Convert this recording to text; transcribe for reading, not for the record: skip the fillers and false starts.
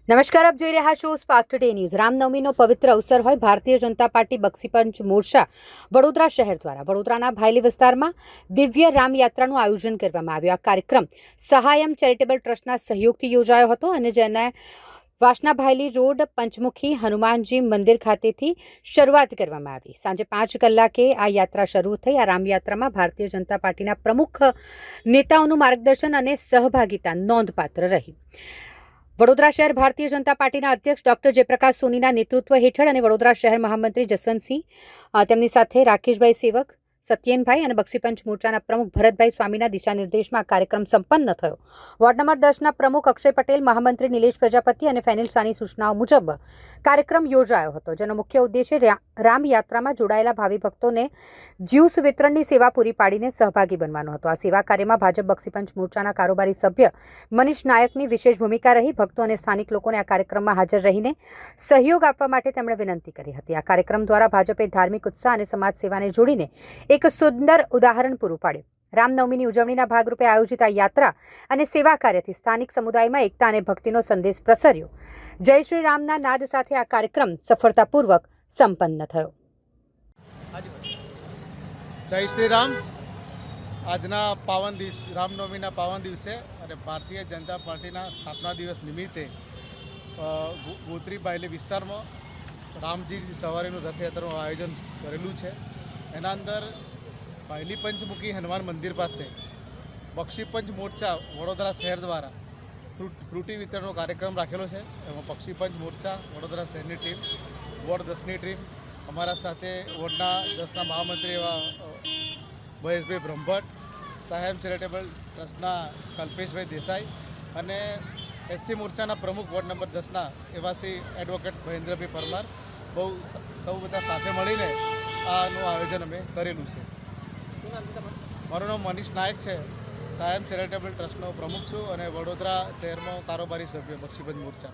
નમસ્કાર, આપ જોઈ રહ્યા છો સ્પાર્ક ટુડે ન્યૂઝ। રામનવમીનો પવિત્ર અવસર હોય ભારતીય જનતા પાર્ટી બક્ષીપંચ મોરચા વડોદરા શહેર દ્વારા વડોદરાના ભાયલી વિસ્તારમાં દિવ્ય રામયાત્રાનું આયોજન કરવામાં આવ્યું। આ કાર્યક્રમ સહાયમ ચેરિટેબલ ટ્રસ્ટના સહયોગથી યોજાયો હતો અને જેને વાસના ભાયલી રોડ પંચમુખી હનુમાનજી મંદિર ખાતેથી શરૂઆત કરવામાં આવી। સાંજે 5 કલાકે આ યાત્રા શરૂ થઈ। આ રામયાત્રામાં ભારતીય જનતા પાર્ટીના પ્રમુખ નેતાઓનું માર્ગદર્શન અને સહભાગિતા નોંધપાત્ર રહી। વડોદરા શહેર ભારતીય જનતા પાર્ટીના અધ્યક્ષ ડોક્ટર જયપ્રકાશ સોનીના નેતૃત્વ હેઠળ અને વડોદરા શહેર મહામંત્રી જસવંતસિંહ, તેમની સાથે રાકેશભાઈ સેવક, સત્યેનભાઈ અને બક્ષીપંચ મોરચાના પ્રમુખ ભરતભાઈ સ્વામીના દિશાનિર્દેશમાં આ કાર્યક્રમ સંપન્ન થયો। વોર્ડ નંબર 10ના પ્રમુખ અક્ષય પટેલ, મહામંત્રી નિલેશ પ્રજાપતિ અને ફેનિલ શાની સૂચનાઓ મુજબ કાર્યક્રમ યોજાયો હતો, જેનો મુખ્ય ઉદ્દેશ્ય રામયાત્રામાં જોડાયેલા ભાવિ ભક્તોને જ્યુસ વિતરણની સેવા પૂરી પાડીને સહભાગી બનવાનો હતો। આ સેવા કાર્યમાં ભાજપ બક્ષીપંચ મોરચાના કારોબારી સભ્ય મનીષ નાયકની વિશેષ ભૂમિકા રહી। ભક્તો અને સ્થાનિક લોકોને આ કાર્યક્રમમાં હાજર રહીને સહયોગ આપવા માટે તેમણે વિનંતી કરી હતી। આ કાર્યક્રમ દ્વારા ભાજપે ધાર્મિક ઉત્સાહ અને સમાજ સેવાને જોડીને એક સુંદર ઉદાહરણ પૂરું પાડ્યું। રામનવમીની ઉજવણીના ભાગરૂપે આયોજિત આ યાત્રા અને સેવા કાર્યથી સ્થાનિક સમુદાયમાં એકતા અને ભક્તિનો સંદેશ પ્રસર્યો। જય શ્રી રામના નાદ સાથે આ કાર્યક્રમ સફળતાપૂર્વક સંપન્ન થયો। જય શ્રી રામ। આજના પાવન દિવસ, રામનવમીના પાવન દિવસે અને ભારતીય જનતા પાર્ટીના સ્થાપના દિવસ નિમિત્તે ગોત્રી ભાયલી વિસ્તારમાં રામજી સવારીનું રથયાત્રાનું આયોજન કરેલું છે। એના અંદર ભાયલી પંચમુખી હનુમાન મંદિર પાસે બક્ષીપંચ મોરચા વડોદરા શહેર દ્વારા ફ્રૂટી વિતરણનો કાર્યક્રમ રાખેલો છે। એમાં બક્ષીપંચ મોરચા વડોદરા શહેરની ટીમ, વોર્ડ 10ની ટીમ, અમારા સાથે વોર્ડના 10ના મહામંત્રી એવા મહેશભાઈ બ્રહ્મભટ્ટ, સહાયમ ચેરિટેબલ ટ્રસ્ટના કલ્પેશભાઈ દેસાઈ અને એસસી મોરચાના પ્રમુખ વોર્ડ નંબર 10ના એવા શ્રી એડવોકેટ મહેન્દ્રભાઈ પરમાર, બહુ સૌ બધા સાથે મળીને આનું આયોજન અમે કરેલું છે। મારું નામ મનીષ નાયક છે, સહાયમ ચેરિટેબલ ટ્રસ્ટનો પ્રમુખ છું અને વડોદરા શહેરમાં કારોબારી સભ્ય બક્ષીપંચ મોરચા।